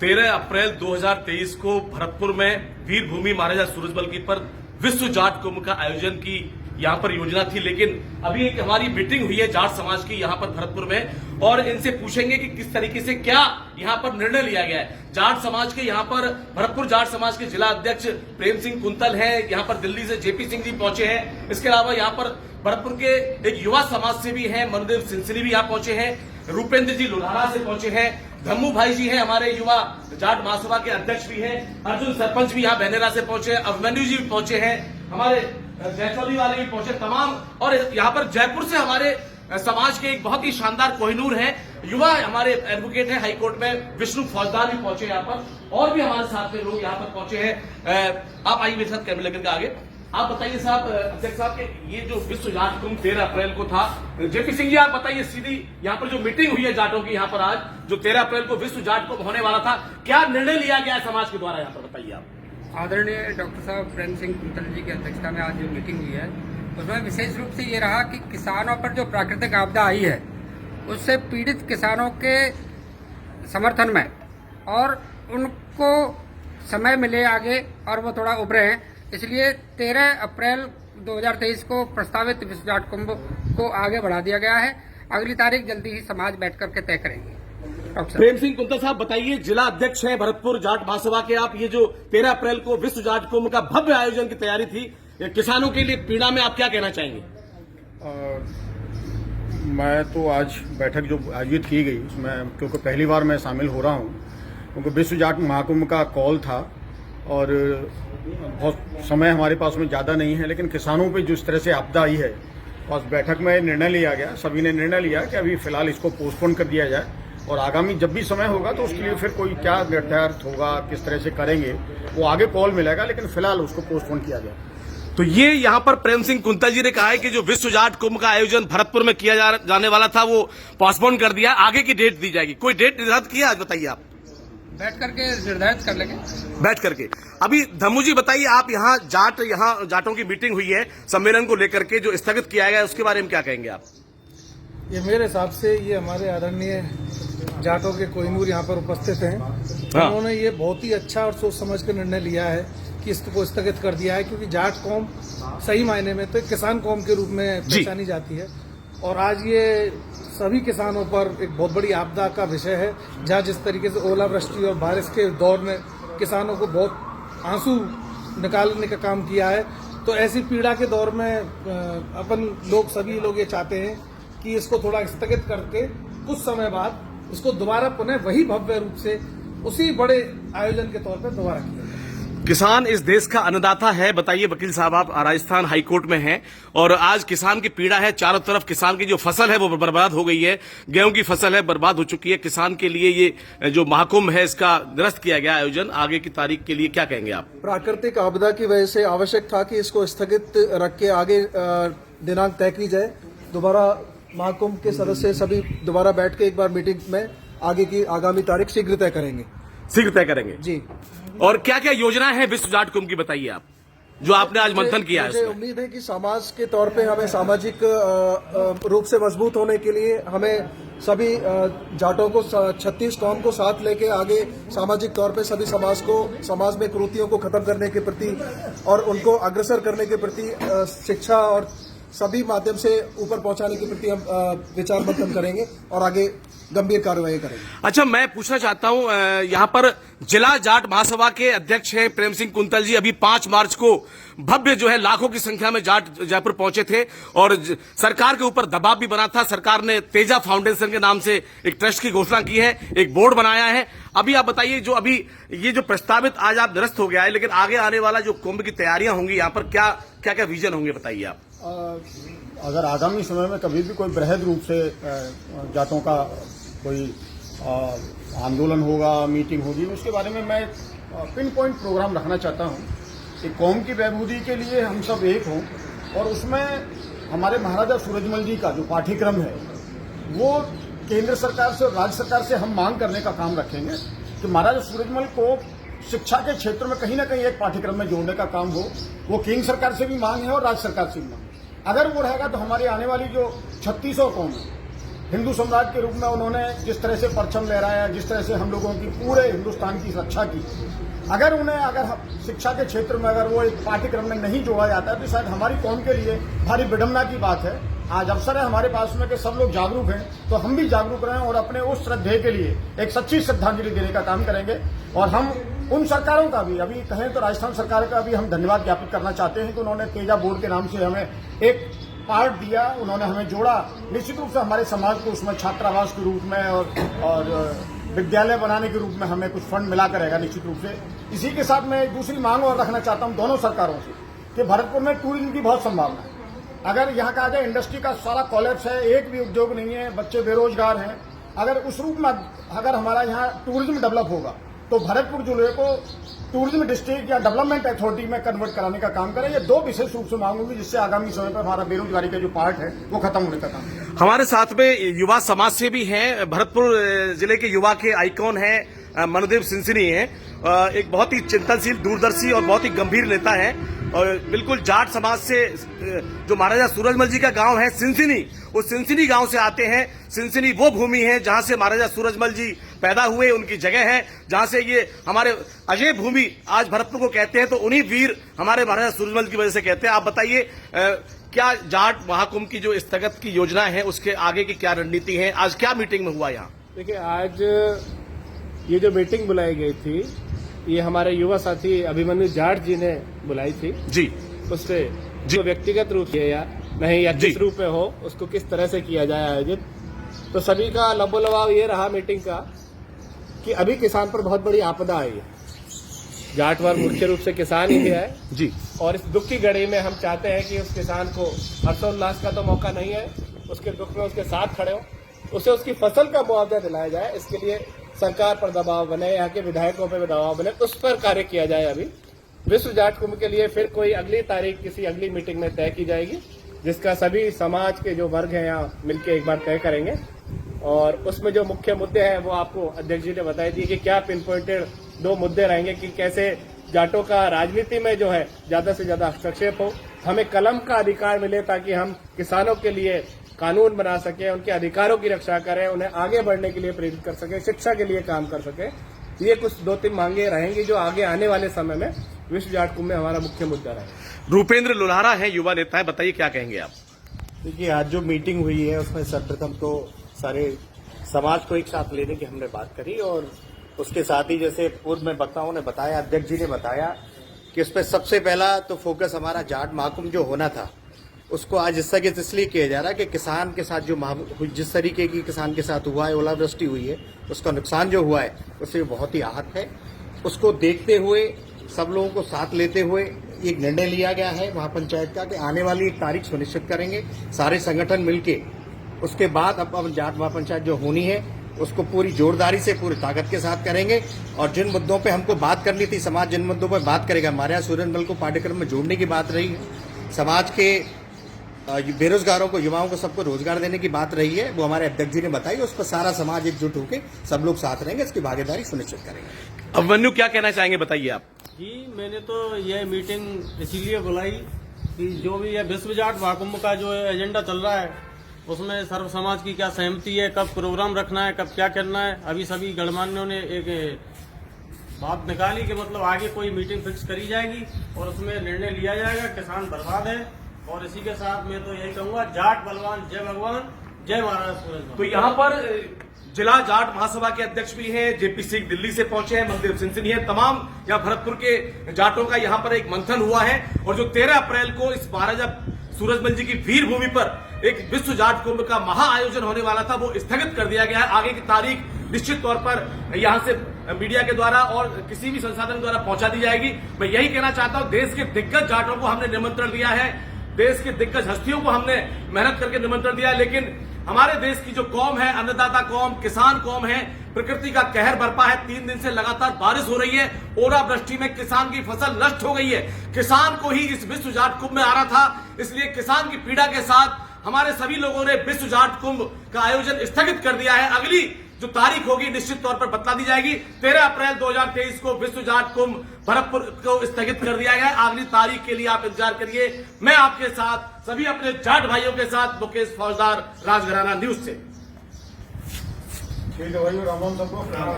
13 अप्रैल 2023 को भरतपुर में वीर भूमि महाराजा सूरजमल की पर विश्व जाट कुंभ का आयोजन की यहाँ पर योजना थी, लेकिन अभी एक हमारी मीटिंग हुई है जाट समाज की यहाँ पर भरतपुर में, और इनसे पूछेंगे कि किस तरीके से क्या यहाँ पर निर्णय लिया गया है। जाट समाज के यहाँ पर भरतपुर जाट समाज के जिला अध्यक्ष प्रेम सिंह कुंतल हैं, यहाँ पर दिल्ली से जेपी सिंह जी पहुंचे हैं। इसके अलावा यहाँ पर भरतपुर के एक युवा समाज से भी हैं, मनुदेव सिंसरी भी यहाँ पहुंचे हैं, रूपेंद्र जी लुधारा से पहुंचे हैं, धम्मू भाई जी हैं हमारे युवा जाट महासभा के अध्यक्ष भी हैं, अर्जुन सरपंच भी यहाँ बहनेरा से पहुंचे हैं, अभिमन्यु जी भी पहुंचे हैं, हमारे जैसौली वाले भी पहुंचे तमाम, और यहाँ पर जयपुर से हमारे समाज के एक बहुत ही शानदार कोहिनूर हैं, युवा हमारे एडवोकेट हैं हाईकोर्ट में विष्णु फौजदार भी पहुंचे यहाँ पर, और भी हमारे साथ में लोग यहाँ पर पहुंचे हैं। आप आइए मेरे साथ कैमरे लेकर आगे। आप बताइए साहब, अध्यक्ष साहब के ये जो विश्व जाट कुंभ 13 अप्रैल को था, जेपी सिंह जी आप बताइए, सीधी यहाँ पर जो मीटिंग हुई है जाटों की यहाँ पर आज जो 13 अप्रैल को विश्व जाट कुंभ होने वाला था, क्या निर्णय लिया गया है समाज के द्वारा, यहाँ पर बताइए आप। आदरणीय डॉक्टर साहब प्रेम सिंह कुंतल जी की अध्यक्षता में आज जो मीटिंग हुई है उसमें विशेष रूप से ये रहा कि किसानों पर जो प्राकृतिक आपदा आई है उससे पीड़ित किसानों के समर्थन में और उनको समय मिले आगे और वो थोड़ा उभरे हैं, इसलिए 13 अप्रैल 2023 को प्रस्तावित विश्व जाट कुंभ को आगे बढ़ा दिया गया है। अगली तारीख जल्दी ही समाज बैठ करके तय करेंगे। प्रेम सिंह कुंतल साहब बताइए, जिला अध्यक्ष हैं भरतपुर जाट महासभा के आप, ये जो 13 अप्रैल को विश्व जाट कुंभ का भव्य आयोजन की तैयारी थी, किसानों के लिए पीड़ा में आप क्या कहना चाहेंगे? मैं तो आज बैठक जो आयोजित की गई उसमें क्योंकि पहली बार मैं शामिल हो रहा हूं, क्योंकि विश्व जाट महाकुंभ का कॉल था और बहुत समय हमारे पास में ज़्यादा नहीं है, लेकिन किसानों पे जो इस तरह से आपदा आई है, बस बैठक में निर्णय लिया गया, सभी ने निर्णय लिया कि अभी फिलहाल इसको पोस्टपोन कर दिया जाए और आगामी जब भी समय होगा तो उसके लिए फिर कोई क्या निर्धारित होगा, किस तरह से करेंगे, वो आगे कॉल मिलेगा, लेकिन फिलहाल उसको पोस्टपोन किया जाए। तो ये यहाँ पर प्रेम सिंह कुंतल जी ने कहा है कि जो विश्व जाट कुंभ का आयोजन भरतपुर में किया जाने वाला था वो पोस्टपोन कर दिया, आगे की डेट दी जाएगी। कोई डेट निर्धारित किया आज, बताइए आप। बैठ करके निर्धारित कर लेंगे। बैठ करके अभी धम्मू जी बताइए, आप यहाँ जाटों की मीटिंग हुई है सम्मेलन को लेकर के जो स्थगित किया गया उसके बारे में क्या कहेंगे आप? ये मेरे हिसाब से ये हमारे आदरणीय जाटों के कोहिनूर यहाँ पर उपस्थित हैं, उन्होंने ये बहुत ही अच्छा और सोच समझ कर निर्णय लिया है कि इसको स्थगित कर दिया है, क्योंकि जाट कौम सही मायने में तो एक किसान कौम के रूप में पहचानी जाती है और आज ये सभी किसानों पर एक बहुत बड़ी आपदा का विषय है, जहाँ जिस तरीके से ओलावृष्टि और बारिश के दौर में किसानों को बहुत आंसू निकालने का काम किया है। तो ऐसी पीड़ा के दौर में अपन लोग सभी लोग ये चाहते हैं कि इसको थोड़ा स्थगित करके कुछ समय बाद इसको दोबारा पुनः वही भव्य रूप से उसी बड़े आयोजन के तौर पर दोबारा किया जाए। किसान इस देश का अन्नदाता है। बताइए वकील साहब, आप राजस्थान हाईकोर्ट में हैं और आज किसान की पीड़ा है, चारों तरफ किसान की जो फसल है वो बर्बाद हो गई है, गेहूं की फसल है बर्बाद हो चुकी है। किसान के लिए ये जो महाकुंभ है इसका निरस्त किया गया आयोजन, आगे की तारीख के लिए क्या कहेंगे आप? प्राकृतिक आपदा की वजह से आवश्यक था कि इसको स्थगित रख के आगे दिनांक तय की जाए। दोबारा महाकुंभ के सदस्य सभी दोबारा बैठ के एक बार मीटिंग में आगे की आगामी तारीख शीघ्र तय करेंगे जी। और क्या क्या योजनाएं हैं विश्व जाट कुंभ की, बताइए आप, जो आपने आज मंथन किया है? मुझे उम्मीद है कि समाज के तौर पे हमें सामाजिक रूप से मजबूत होने के लिए हमें सभी जाटों को 36 कौम को साथ लेके आगे सामाजिक तौर पे सभी समाज में कुरीतियों को खत्म करने के प्रति और उनको अग्रसर करने के प्रति शिक्षा और सभी माध्यम से ऊपर पहुंचाने के प्रति हम विचार मंथन करेंगे और आगे गंभीर कार्रवाई करेंगे। अच्छा, मैं पूछना चाहता हूं, यहाँ पर जिला जाट महासभा के अध्यक्ष हैं प्रेम सिंह कुंतल जी, अभी 5 मार्च को भव्य जो है लाखों की संख्या में जाट जयपुर पहुंचे थे और सरकार के ऊपर दबाव भी बना था। सरकार ने तेजा फाउंडेशन के नाम से एक ट्रस्ट की घोषणा की है, एक बोर्ड बनाया है। अभी आप बताइए, जो अभी ये जो प्रस्तावित आज आप निरस्त हो गया है, लेकिन आगे आने वाला जो कुंभ की तैयारियां होंगी यहाँ पर क्या क्या विजन होंगे, बताइए आप। अगर आगामी समय में कभी भी कोई बृहद रूप से जाटों का कोई आंदोलन होगा, मीटिंग होगी, उसके बारे में मैं पिन पॉइंट प्रोग्राम रखना चाहता हूं कि कौम की बहबूदी के लिए हम सब एक हों और उसमें हमारे महाराजा सूरजमल जी का जो पाठ्यक्रम है वो केंद्र सरकार से और राज्य सरकार से हम मांग करने का काम रखेंगे कि महाराजा सूरजमल को शिक्षा के क्षेत्र में कहीं ना कहीं एक पाठ्यक्रम में जोड़ने का काम हो। वो केंद्र सरकार से भी मांग है और राज्य सरकार से भी मांग है। अगर वो रहेगा तो हमारी आने वाली जो 3600 कौम है हिंदू सम्राट के रूप में उन्होंने जिस तरह से परचम लहराया, जिस तरह से हम लोगों की पूरे हिंदुस्तान की रक्षा की, अगर शिक्षा के क्षेत्र में अगर वो एक पाठ्यक्रम में नहीं जोड़ा जाता है तो शायद हमारी कौम के लिए भारी विडंबना की बात है। आज अवसर है हमारे पास में कि सब लोग जागरूक हैं, तो हम भी जागरूक रहें और अपने उस श्रद्धेय के लिए एक सच्ची श्रद्धांजलि देने का काम करेंगे। और हम उन सरकारों का भी, अभी कहें तो राजस्थान सरकार का भी हम धन्यवाद ज्ञापित करना चाहते हैं कि उन्होंने तेजा बोर्ड के नाम से हमें एक पार्ट दिया, उन्होंने हमें जोड़ा। निश्चित रूप से हमारे समाज को उसमें छात्रावास के रूप में और विद्यालय बनाने के रूप में हमें कुछ फंड मिला करेगा निश्चित रूप से। इसी के साथ मैं एक दूसरी मांग और रखना चाहता हूं दोनों सरकारों से कि भरतपुर में टूरिज्म की बहुत संभावना है। अगर यहाँ कहा जाए इंडस्ट्री का सारा कॉलेप्स है, एक भी उद्योग नहीं है, बच्चे बेरोजगार हैं, अगर उस रूप में अगर हमारा यहाँ टूरिज्म डेवलप होगा तो भरतपुर जिले को टूरिज्म डिस्ट्रिक्ट या डेवलपमेंट अथॉरिटी में कन्वर्ट कराने का काम करें। ये दो विशेष रूप से मांग होगी जिससे आगामी समय पर हमारा बेरोजगारी का जो पार्ट है वो खत्म होने का काम करें। हमारे साथ में युवा समाज से भी हैं, भरतपुर जिले के युवा के आइकॉन हैं मनुदेव सिंसनी हैं, एक बहुत ही चिंतनशील, दूरदर्शी और बहुत ही गंभीर नेता हैं और बिल्कुल जाट समाज से जो महाराजा सूरजमल जी का गांव है सिंसनी, उस सिंसनी गांव से आते हैं। सिंसनी वो भूमि है जहां से महाराजा सूरजमल जी पैदा हुए, उनकी जगह है जहां से ये हमारे अजय भूमि आज भरतपुर को कहते हैं, तो उन्हीं वीर हमारे महाराजा सूरजमल की वजह से कहते हैं। आप बताइए क्या जाट महाकुंभ की जो स्थगित की योजना है उसके आगे की क्या रणनीति है? आज क्या मीटिंग में हुआ यहाँ? देखिए, आज ये जो मीटिंग बुलाई गई थी ये हमारे युवा साथी अभिमन्यु जाट जी ने बुलाई थी जी। उससे जो व्यक्तिगत रूप से या नहीं या किस रूप में हो उसको किस तरह से किया जाए आयोजित, तो सभी का लबोलबाव ये रहा मीटिंग का कि अभी किसान पर बहुत बड़ी आपदा आई है। जाट वर्ग मुख्य रूप से किसान ही है जी, और इस दुख की घड़ी में हम चाहते हैं कि उस किसान को हर्षोल्लास का तो मौका नहीं है, उसके दुख में उसके साथ खड़े हो, उसे उसकी फसल का मुआवजा दिलाया जाए। इसके लिए सरकार पर दबाव बने, यहाँ के विधायकों पर दबाव बने, उस पर कार्य किया जाए। अभी विश्व जाट कुंभ के लिए फिर कोई अगली तारीख किसी अगली मीटिंग में तय की जाएगी जिसका सभी समाज के जो वर्ग हैं यहाँ मिलकर एक बार तय करेंगे और उसमें जो मुख्य मुद्दे हैं वो आपको अध्यक्ष जी ने बताई दिए कि क्या पिन पॉइंटेड 2 मुद्दे रहेंगे कि कैसे जाटों का राजनीति में जो है ज्यादा से ज्यादा हस्तक्षेप हो, हमें कलम का अधिकार मिले ताकि हम किसानों के लिए कानून बना सके, उनके अधिकारों की रक्षा करें, उन्हें आगे बढ़ने के लिए प्रेरित कर सके, शिक्षा के लिए काम कर सके। ये कुछ 2-3 मांगे रहेंगी जो आगे आने वाले समय में विश्व जाट कुंभ में हमारा मुख्य मुद्दा रहेगा। रूपेंद्र लोल्हारा है, युवा नेता है, बताइए क्या कहेंगे आप? देखिए, आज जो मीटिंग हुई है उसमें सर्वप्रथम तो सारे समाज को एक साथ लेने की हमने बात करी और उसके साथ ही जैसे पूर्व में वक्ताओं ने बताया, अध्यक्ष जी ने बताया कि उस पर सबसे पहला तो फोकस हमारा जाट महाकुंभ जो होना था उसको आज स्थगित इसलिए किया जा रहा है कि किसान के साथ जो जिस तरीके की किसान के साथ हुआ है, ओलावृष्टि हुई है, उसका नुकसान जो हुआ है उससे बहुत ही आहत है। उसको देखते हुए सब लोगों को साथ लेते हुए एक निर्णय लिया गया है महापंचायत का कि आने वाली एक तारीख सुनिश्चित करेंगे सारे संगठन मिलके। उसके बाद अब जाट महापंचायत जो होनी है उसको पूरी जोरदारी से पूरी ताकत के साथ करेंगे और जिन मुद्दों पे हमको बात करनी थी, समाज जिन मुद्दों पर बात करेगा, हमारे यहाँ सूरजमल को पाठ्यक्रम में जोड़ने की बात रही है, समाज के बेरोजगारों को, युवाओं को, सबको रोजगार देने की बात रही है, वो हमारे अध्यक्ष जी ने बताई। उस पर सारा समाज एकजुट होकर सब लोग साथ रहेंगे, इसकी भागीदारी सुनिश्चित करेंगे। अभिमन्यु क्या कहना चाहेंगे, बताइए आप? जी, मैंने तो यह मीटिंग इसीलिए बुलाई कि जो भी यह विश्व जाट महाकुंभ का जो एजेंडा चल रहा है उसमें सर्व समाज की क्या सहमति है, कब प्रोग्राम रखना है, कब क्या करना है। अभी सभी गणमान्यों ने एक बात निकाली कि मतलब आगे कोई मीटिंग फिक्स करी जाएगी और उसमें निर्णय लिया जाएगा। किसान बर्बाद है और इसी के साथ मैं तो यही कहूंगा, जाट बलवान जय भगवान, जय महाराज सूरजमल। तो यहाँ पर जिला जाट महासभा के अध्यक्ष भी हैं, जेपी सिंह दिल्ली से पहुंचे हैं, मनदेव सिंसनी है, तमाम यहाँ भरतपुर के जाटों का यहाँ पर एक मंथन हुआ है और जो 13 अप्रैल को इस महाराजा सूरजमल जी की वीर भूमि पर एक विश्व जाट कुंभ का महा आयोजन होने वाला था, वो स्थगित कर दिया गया है। आगे की तारीख निश्चित तौर पर यहाँ से मीडिया के द्वारा और किसी भी संसाधन द्वारा पहुंचा दी जाएगी। मैं यही कहना चाहता हूँ, देश के दिग्गज जाटों को हमने निमंत्रण दिया है, देश के दिग्गज हस्तियों को हमने मेहनत करके निमंत्रण दिया है, लेकिन हमारे देश की जो कौम है, अन्नदाता कौम, किसान कौम है, प्रकृति का कहर बरपा है। 3 दिन से लगातार बारिश हो रही है, ओलावृष्टि में किसान की फसल नष्ट हो गई है। किसान को ही इस विश्व जाट कुंभ में आना था, इसलिए किसान की पीड़ा के साथ हमारे सभी लोगों ने विश्व जाट कुंभ का आयोजन स्थगित कर दिया है। अगली जो तारीख होगी निश्चित तौर पर बता दी जाएगी। 13 अप्रैल 2023 को विश्व जाट कुंभ भरतपुर को स्थगित कर दिया गया है। अगली तारीख के लिए आप इंतजार करिए। मैं आपके साथ, सभी अपने जाट भाइयों के साथ, मुकेश फौजदार, राजघराना न्यूज से। ठीक है भाई, राम सबको।